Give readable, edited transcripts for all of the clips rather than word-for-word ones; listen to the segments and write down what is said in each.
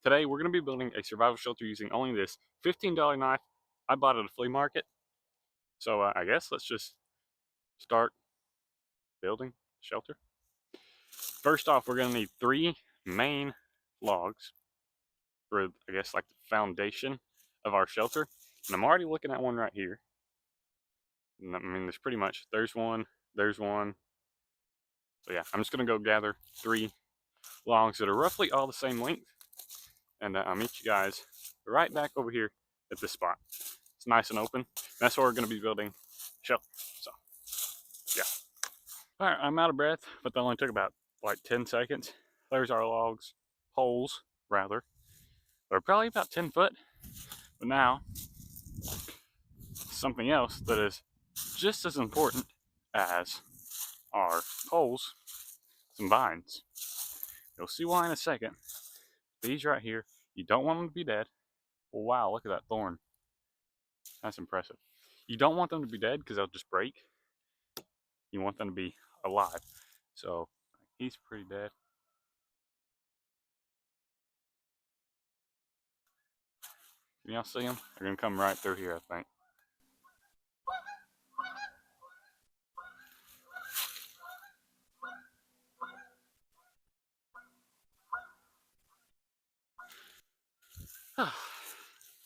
Today we're going to be building a survival shelter using only this $15 knife I bought at a flea market. So I guess let's just start building shelter. First off, we're going to need 3 main logs for, I guess, like the foundation of our shelter. And I'm already looking at one right here. And I mean, there's one. So yeah, I'm just going to go gather 3 logs that are roughly all the same length. And I'll meet you guys right back over here at this spot. It's nice and open. That's where we're going to be building shelter. So yeah. All right, I'm out of breath, but that only took about like 10 seconds. There's our logs, poles rather. They're probably about 10 foot. But now, something else that is just as important as our poles, some vines. You'll see why in a second. These right here, you don't want them to be dead. Well, wow, look at that thorn. That's impressive. You don't want them to be dead because they'll just break. You want them to be alive. So he's pretty dead. Can y'all see them? They're gonna come right through here, I think.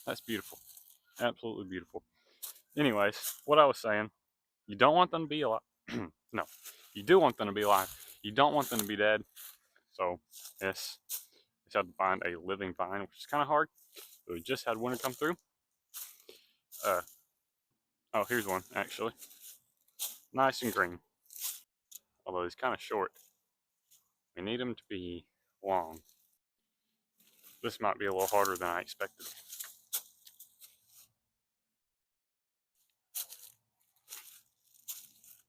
That's beautiful. Absolutely beautiful. Anyways, what I was saying, you don't want them to be alive. No, you do want them to be alive. You don't want them to be dead. So, yes, we just have to find a living vine, which is kind of hard. But we just had winter come through. Oh, here's one, actually. Nice and green. Although he's kind of short. We need him to be long. This might be a little harder than I expected.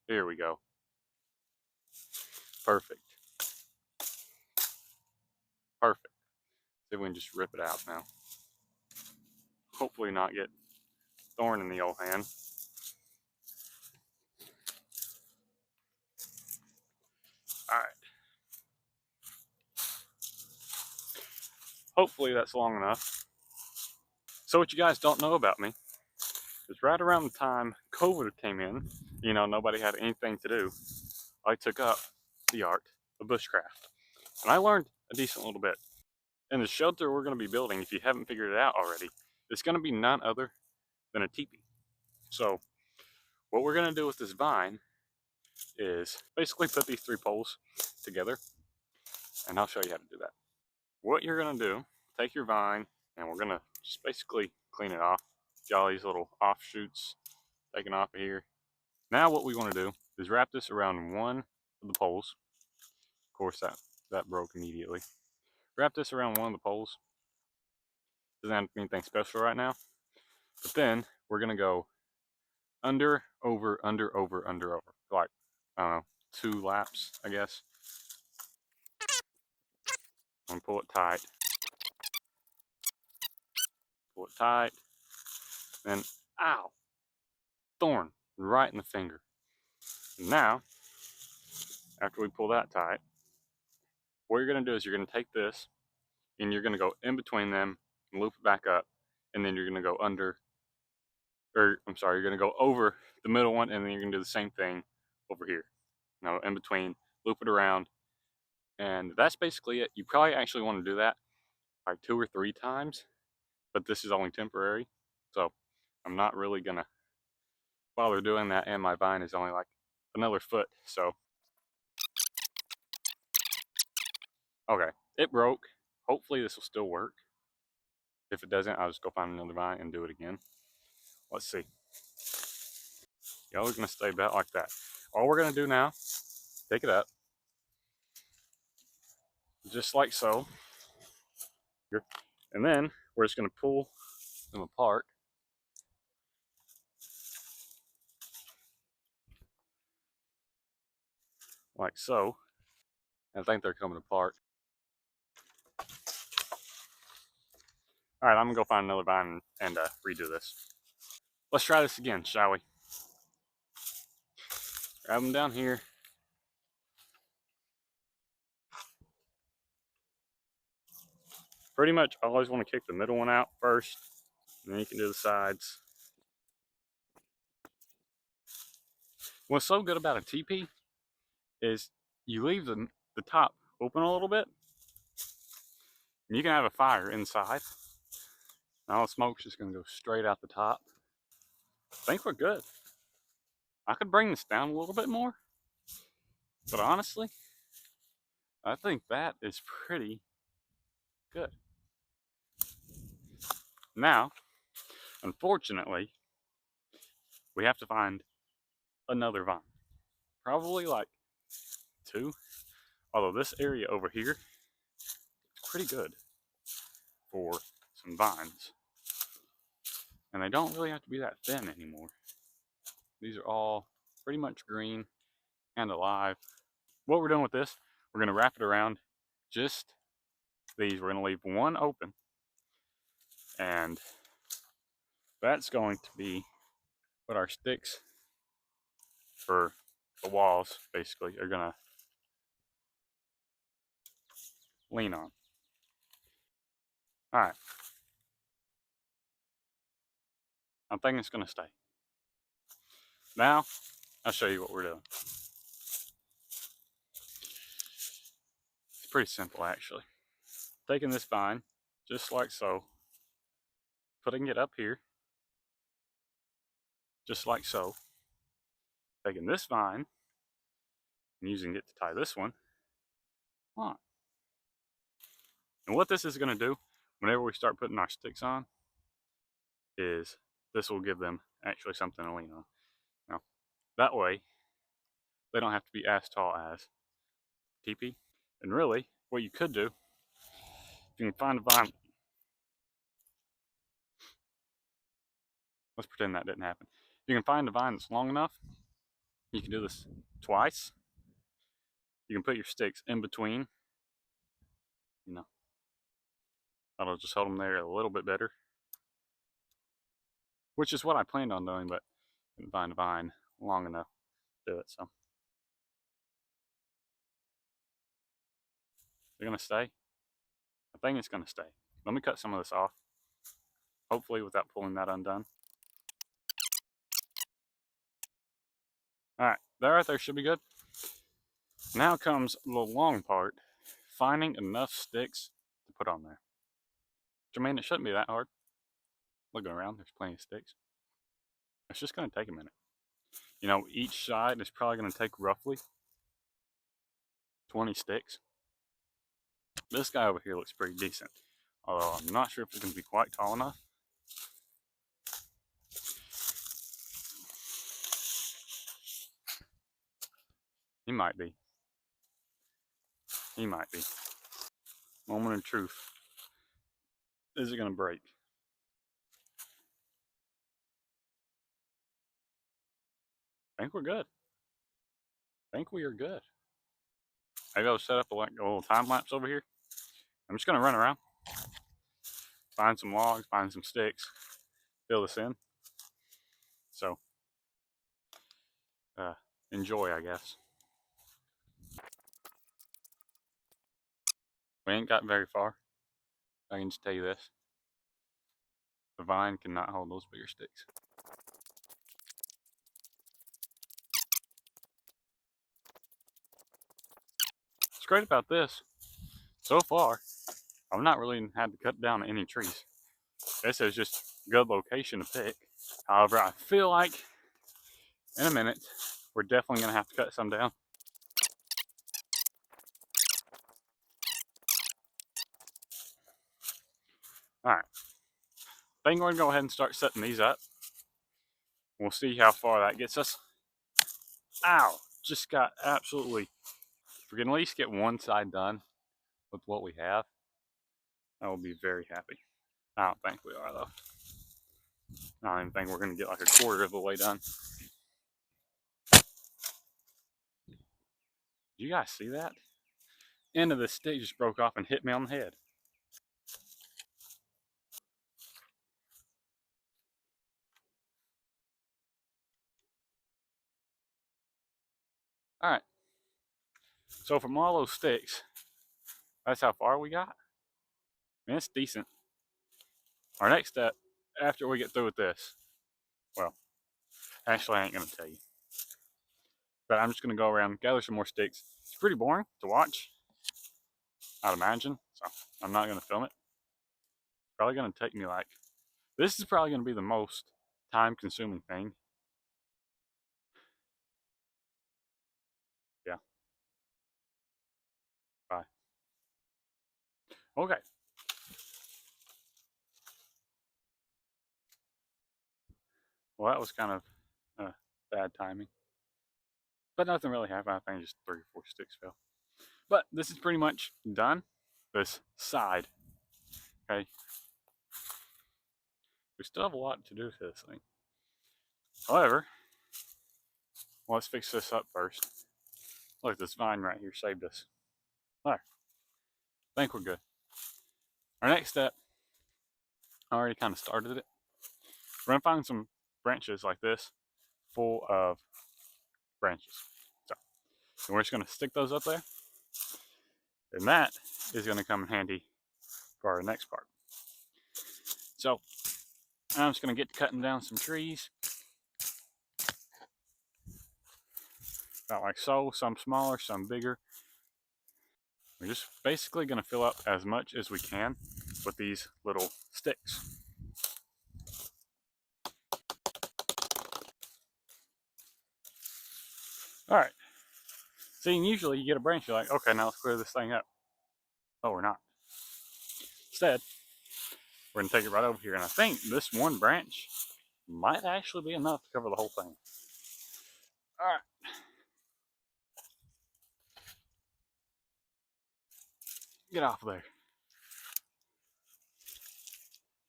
Here we go. Perfect. Perfect. See if we can just rip it out now. Hopefully not get thorn in the old hand. Alright. Hopefully that's long enough. So what you guys don't know about me is right around the time COVID came in, you know, nobody had anything to do, I took up the art of bushcraft. And I learned a decent little bit. And the shelter we're going to be building, if you haven't figured it out already, it's going to be none other than a teepee. So what we're going to do with this vine is basically put these 3 poles together, and I'll show you how to do that. What you're going to do, take your vine, and we're going to just basically clean it off. Get all these little offshoots taken off of here. Now what we want to do is wrap this around one of the poles. Of course, that broke immediately. Wrap this around one of the poles. Doesn't have anything special right now. But then we're going to go under, over, under, over, under, over. Like, I don't know, 2 laps, I guess. And pull it tight. Pull it tight. Then, ow! Thorn right in the finger. Now, after we pull that tight, what you're going to do is you're going to take this and you're going to go in between them and loop it back up, and then you're going to go under, or I'm sorry, you're going to go over the middle one, and then you're going to do the same thing over here. You know, in between, loop it around, and that's basically it. You probably actually want to do that like 2 or 3 times, but this is only temporary, so I'm not really going to bother doing that, and my vine is only like another foot, so. Okay, it broke. Hopefully this will still work. If it doesn't, I'll just go find another vine and do it again. Let's see. Y'all are gonna stay about like that. All we're gonna do now, take it up, just like so. And then we're just gonna pull them apart. Like so. I think they're coming apart. All right, I'm gonna go find another vine and redo this. Let's try this again, shall we? Grab them down here. Pretty much always want to kick the middle one out first, and then you can do the sides. What's so good about a teepee is you leave the top open a little bit, and you can have a fire inside. Now the smoke's just going to go straight out the top. I think we're good. I could bring this down a little bit more, but honestly, I think that is pretty good. Now, unfortunately, we have to find another vine. Probably like 2. Although this area over here is pretty good for some vines. And they don't really have to be that thin anymore. These are all pretty much green and alive. What we're doing with this, we're going to wrap it around just these. We're going to leave one open. And that's going to be what our sticks for the walls basically are going to lean on. All right. I'm thinking it's going to stay. Now, I'll show you what we're doing. It's pretty simple actually. Taking this vine, just like so, putting it up here, just like so. Taking this vine and using it to tie this one on. And what this is going to do, whenever we start putting our sticks on, is this will give them actually something to lean on. Now, that way, they don't have to be as tall as teepee. And really, what you could do, if you can find a vine, let's pretend that didn't happen. If you can find a vine that's long enough, you can do this twice. You can put your sticks in between, you know, that'll just hold them there a little bit better. Which is what I planned on doing, but I couldn't find a vine long enough to do it, so. They're gonna stay? I think it's gonna stay. Let me cut some of this off, hopefully without pulling that undone. All right, that right there should be good. Now comes the long part, finding enough sticks to put on there. Which, I mean, it shouldn't be that hard. Looking around, there's plenty of sticks. It's just gonna take a minute. You know, each side is probably gonna take roughly 20 sticks. This guy over here looks pretty decent, although I'm not sure if it's gonna be quite tall enough. He might be. He might be. Moment of truth. Is it gonna break? I think we're good. I think we are good. Maybe I'll set up a little time lapse over here. I'm just gonna run around, find some logs, find some sticks, fill this in. So, enjoy, I guess. We ain't gotten very far. I can just tell you this. The vine cannot hold those bigger sticks. What's great about this, so far, I've not really had to cut down any trees. This is just a good location to pick. However, I feel like in a minute, we're definitely gonna have to cut some down. All right, I think we're gonna go ahead and start setting these up. We'll see how far that gets us. Ow, just got absolutely, if we can at least get one side done with what we have, I will be very happy. I don't think we are though. I don't even think we're gonna get like a quarter of the way done. Did you guys see that? End of the stick just broke off and hit me on the head. All right. So from all those sticks, that's how far we got. mean, it's decent. Our next step, after we get through with this, well, actually I ain't gonna tell you. But I'm just gonna go around, gather some more sticks. It's pretty boring to watch, I'd imagine, so I'm not gonna film it. It's probably gonna take me like, this is probably gonna be the most time consuming thing. Yeah, bye. Okay. Well, that was kind of bad timing. But nothing really happened. I think just 3 or 4 sticks fell. But this is pretty much done. This side. Okay. We still have a lot to do to this thing. However, let's fix this up first. Look, this vine right here saved us. There. I think we're good. Our next step, I already kind of started it. We're going to find some branches like this full of branches. So, and we're just going to stick those up there. And that is going to come in handy for our next part. So, I'm just going to get to cutting down some trees. About like so, some smaller, some bigger. We're just basically going to fill up as much as we can with these little sticks. All right. See, usually you get a branch, you're like, okay, now let's clear this thing up. Oh, we're not. Instead, we're going to take it right over here. And I think this one branch might actually be enough to cover the whole thing. All right. Get off of there.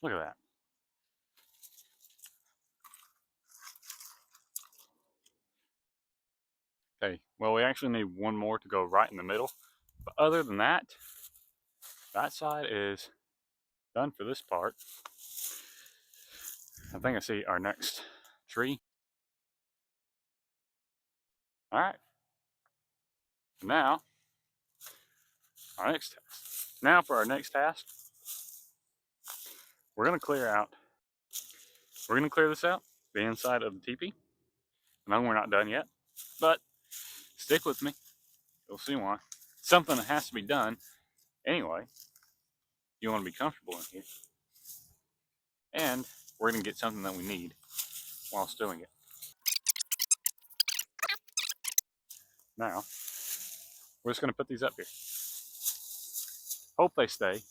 Look at that. Okay, well, we actually need one more to go right in the middle. But other than that, that side is done for this part. I think I see our next tree. All right. Now, our next task. Now for our next task, we're going to clear out. We're going to clear this out, the inside of the teepee. I know we're not done yet, but stick with me. You'll see why. Something that has to be done anyway. You want to be comfortable in here. And we're going to get something that we need whilst doing it. Now, we're just going to put these up here. Hope they stay.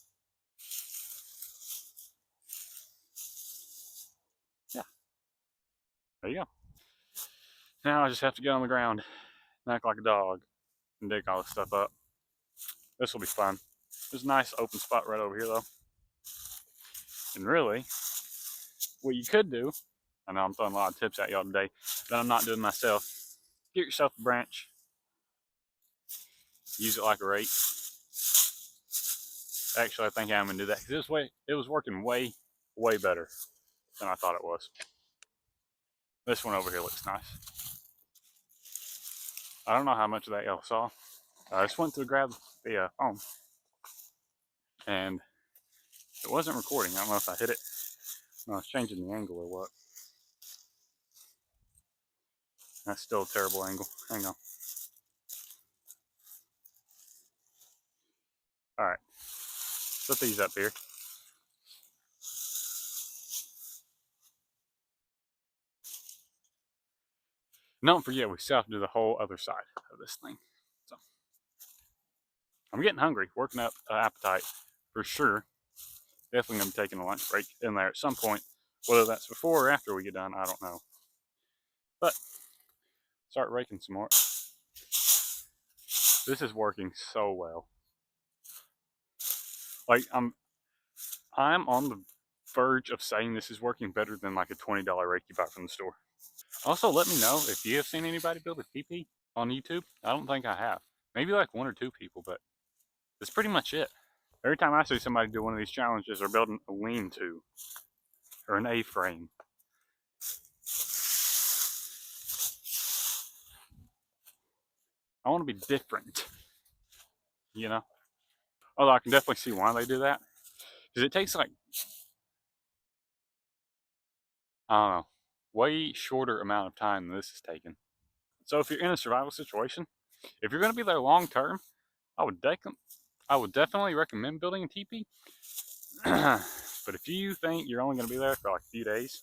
Yeah. There you go. Now I just have to get on the ground and act like a dog and dig all this stuff up. This will be fun. There's a nice open spot right over here though. And really, what you could do, I know I'm throwing a lot of tips at y'all today that I'm not doing myself. Get yourself a branch. Use it like a rake. Actually, I think I'm gonna do that because it was working way better than I thought it was. This one over here looks nice. I don't know how much of that y'all saw. I just went to grab the phone and it wasn't recording. I don't know if I hit it. No, I was changing the angle or what. That's still a terrible angle. Hang on. All right. Put these up here. Don't forget, we still have to do the whole other side of this thing. So, I'm getting hungry, working up an appetite for sure. Definitely going to be taking a lunch break in there at some point. Whether that's before or after we get done, I don't know. But, start raking some more. This is working so well. Like, I'm on the verge of saying this is working better than like a $20 rake you buy from the store. Also, let me know if you have seen anybody build a teepee on YouTube. I don't think I have. Maybe like 1 or 2 people, but that's pretty much it. Every time I see somebody do one of these challenges or building a lean-to or an A-frame, I want to be different, you know? Although I can definitely see why they do that. Because it takes like, I don't know, way shorter amount of time than this is taking. So if you're in a survival situation, if you're going to be there long term, I would definitely recommend building a teepee. But if you think you're only going to be there for like a few days,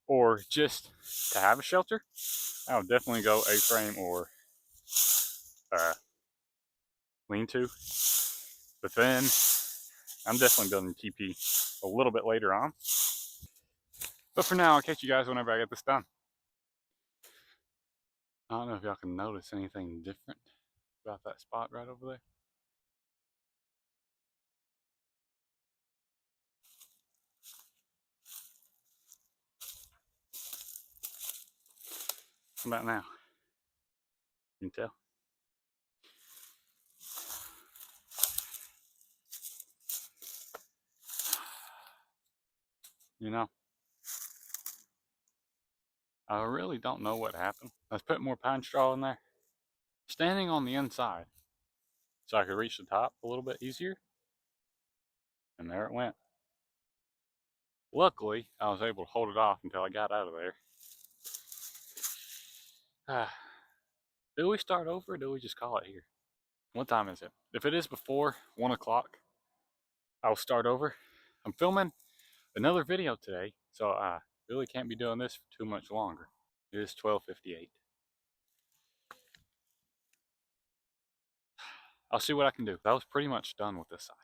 or just to have a shelter, I would definitely go A-frame or lean-to. But then I'm definitely building a teepee a little bit later on. But for now, I'll catch you guys whenever I get this done. I don't know if y'all can notice anything different about that spot right over there. How about now? You can tell. You know, I really don't know what happened. Let's put more pine straw in there. Standing on the inside so I could reach the top a little bit easier. And there it went. Luckily, I was able to hold it off until I got out of there. Do we start over or do we just call it here? What time is it? If it is before 1 o'clock, I'll start over. I'm filming another video today, so I really can't be doing this for too much longer. It is 12:58. I'll see what I can do. That was pretty much done with this side.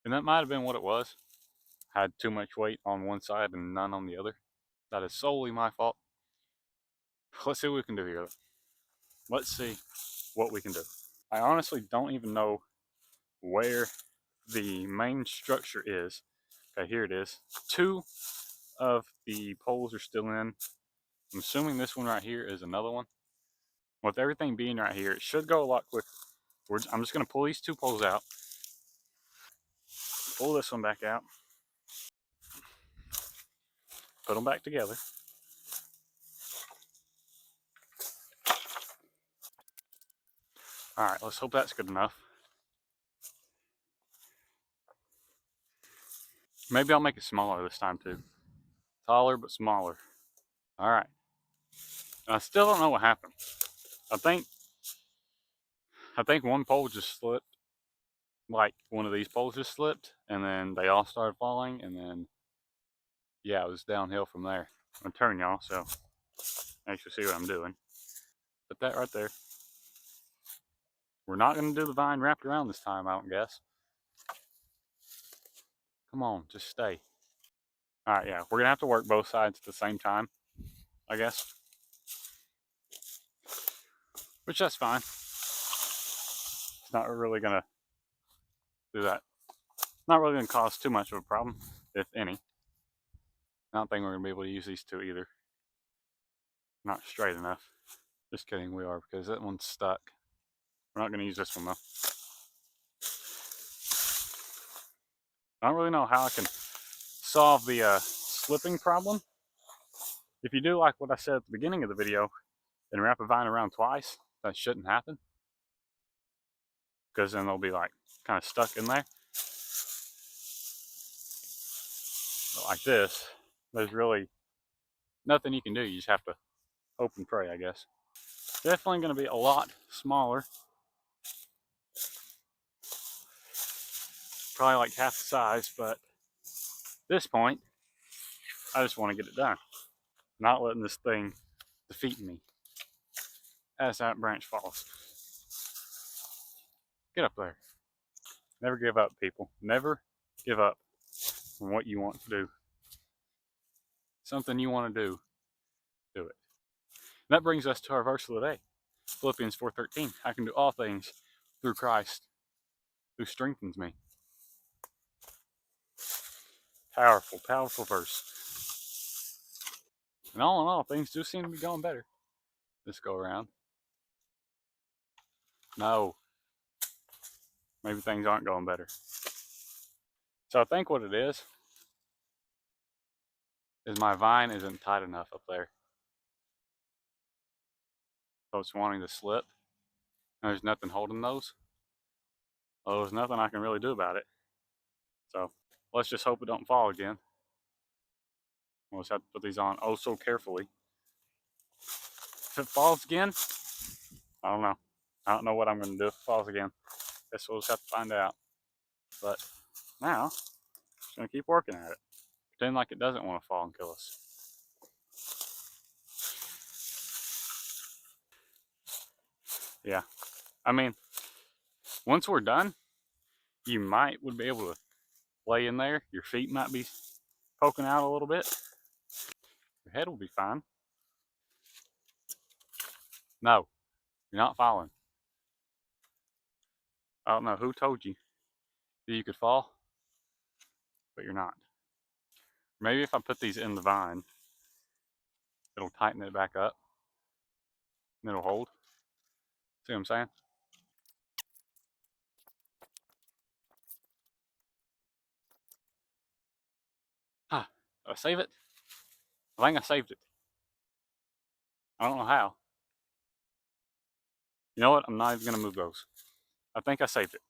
And that might have been what it was. I had too much weight on one side and none on the other. That is solely my fault. Let's see what we can do here. Let's see what we can do. I honestly don't even know where the main structure is. Okay, here it is. Two of the poles are still in. I'm assuming this one right here is another one. With everything being right here, it should go a lot quicker. I'm just going to pull these two poles out. Pull this one back out. Put them back together. All right, let's hope that's good enough. Maybe I'll make it smaller this time too. Taller but smaller. All right. I still don't know what happened. I think one pole just slipped. Like one of these poles just slipped, and then they all started falling, and then yeah, it was downhill from there. I'm gonna turn y'all so actually see what I'm doing. Put that right there. We're not gonna do the vine wrapped around this time, I don't guess. Come on, just stay. All right, yeah, we're gonna have to work both sides at the same time, I guess. Which that's fine. It's not really gonna do that. Not really gonna cause too much of a problem, if any. I don't think we're gonna be able to use these two either. Not straight enough. Just kidding, we are, because that one's stuck. We're not gonna use this one though. I don't really know how I can solve the slipping problem. If you do like what I said at the beginning of the video and wrap a vine around twice, that shouldn't happen. Because then they'll be like kind of stuck in there. But like this, there's really nothing you can do. You just have to hope and pray, I guess. Definitely going to be a lot smaller. Probably like half the size, but at this point, I just want to get it done. Not letting this thing defeat me as that branch falls. Get up there. Never give up, people. Never give up on what you want to do. Something you want to do it. And that brings us to our verse of the day. Philippians 4:13. I can do all things through Christ who strengthens me. Powerful, powerful verse. And all in all, things do seem to be going better this go around. No, maybe things aren't going better. So I think what it is my vine isn't tight enough up there. So it's wanting to slip. And there's nothing holding those. Well, there's nothing I can really do about it. So let's just hope it don't fall again. We'll just have to put these on oh so carefully. If it falls again, I don't know. I don't know what I'm going to do if it falls again. Guess we'll just have to find out. But now, just going to keep working at it. Pretend like it doesn't want to fall and kill us. Yeah. I mean, once we're done, you would be able to lay in there. Your feet might be poking out a little bit. Your head will be fine. No, you're not falling. I don't know who told you that you could fall, but you're not. Maybe if I put these in the vine, it'll tighten it back up and it'll hold. See what I'm saying? Huh. Did I save it? I think I saved it. I don't know how. You know what? I'm not even going to move those. I think I saved it.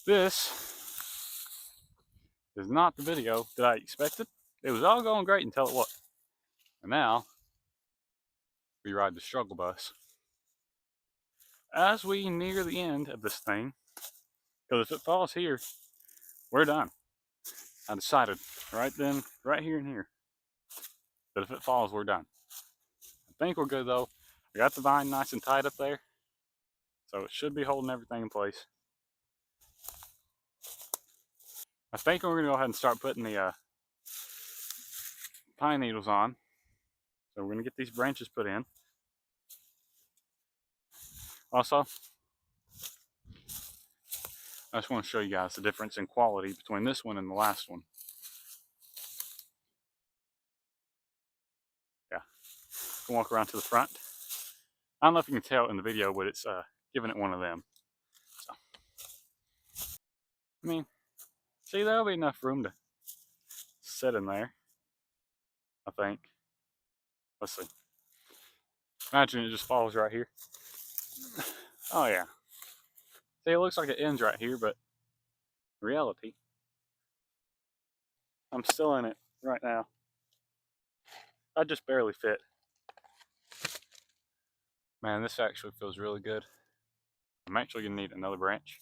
This is not the video that I expected. It was all going great until it was. And now, we ride the struggle bus. As we near the end of this thing, because if it falls here, we're done. I decided right then, right here and here, that if it falls, we're done. I think we're good though. I got the vine nice and tight up there, so it should be holding everything in place. I think we're gonna go ahead and start putting the pine needles on. So we're gonna get these branches put in. Also, I just want to show you guys the difference in quality between this one and the last one. Yeah, we'll walk around to the front. I don't know if you can tell in the video, but it's giving it one of them. So, I mean, see, there'll be enough room to sit in there, I think. Let's see. Imagine it just falls right here. Oh yeah. See, it looks like it ends right here, but in reality, I'm still in it right now. I just barely fit. Man, this actually feels really good. I'm actually gonna need another branch.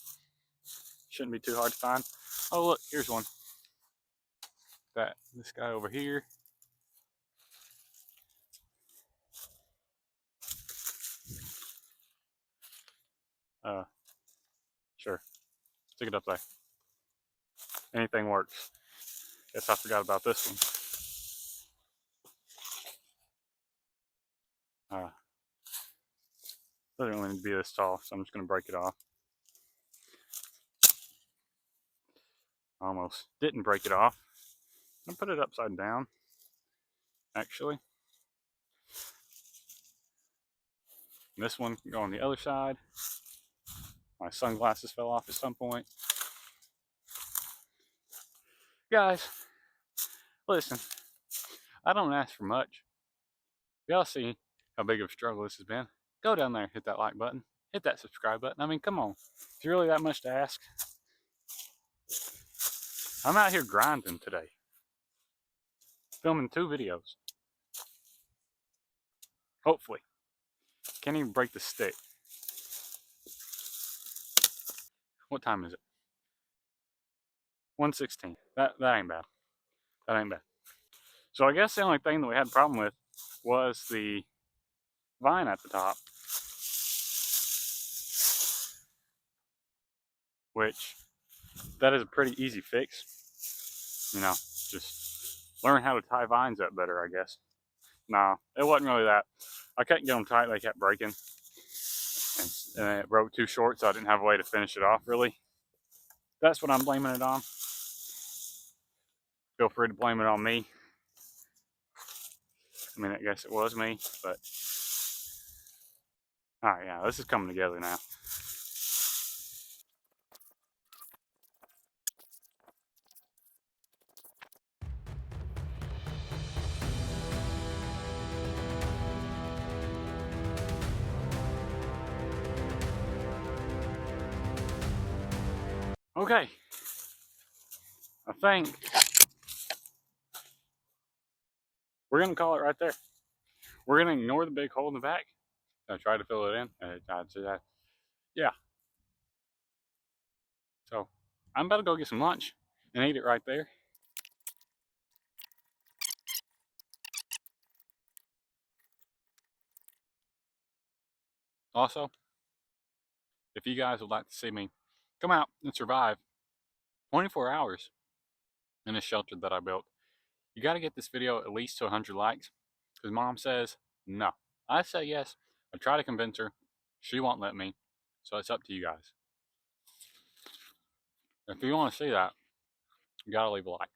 Shouldn't be too hard to find. Oh look, here's one. This guy over here. Sure. Stick it up there. Anything works. Guess I forgot about this one. Doesn't really need to be this tall, so I'm just gonna break it off. Almost didn't break it off. I'm gonna put it upside down, actually. And this one can go on the other side. My sunglasses fell off at some point. Guys, listen, I don't ask for much. Y'all see how big of a struggle this has been. Go down there, hit that like button, hit that subscribe button. I mean, come on. It's really that much to ask. I'm out here grinding today, filming 2 videos. Hopefully. Can't even break the stick. What time is it? 1:16. That ain't bad. That ain't bad. So I guess the only thing that we had a problem with was the vine at the top, which that is a pretty easy fix. You know, just learn how to tie vines up better, I guess. No, it wasn't really that. I couldn't get them tight, they kept breaking. And it broke too short, so I didn't have a way to finish it off, really. That's what I'm blaming it on. Feel free to blame it on me. I mean, I guess it was me, but... Alright, yeah, this is coming together now. Okay, I think we're gonna call it right there. We're gonna ignore the big hole in the back. I try to fill it in. Yeah. So I'm about to go get some lunch and eat it right there. Also, if you guys would like to see me come out and survive 24 hours in a shelter that I built, you got to get this video at least to 100 likes, because mom says no. I say yes. I try to convince her. She won't let me. So it's up to you guys. If you want to see that, you got to leave a like.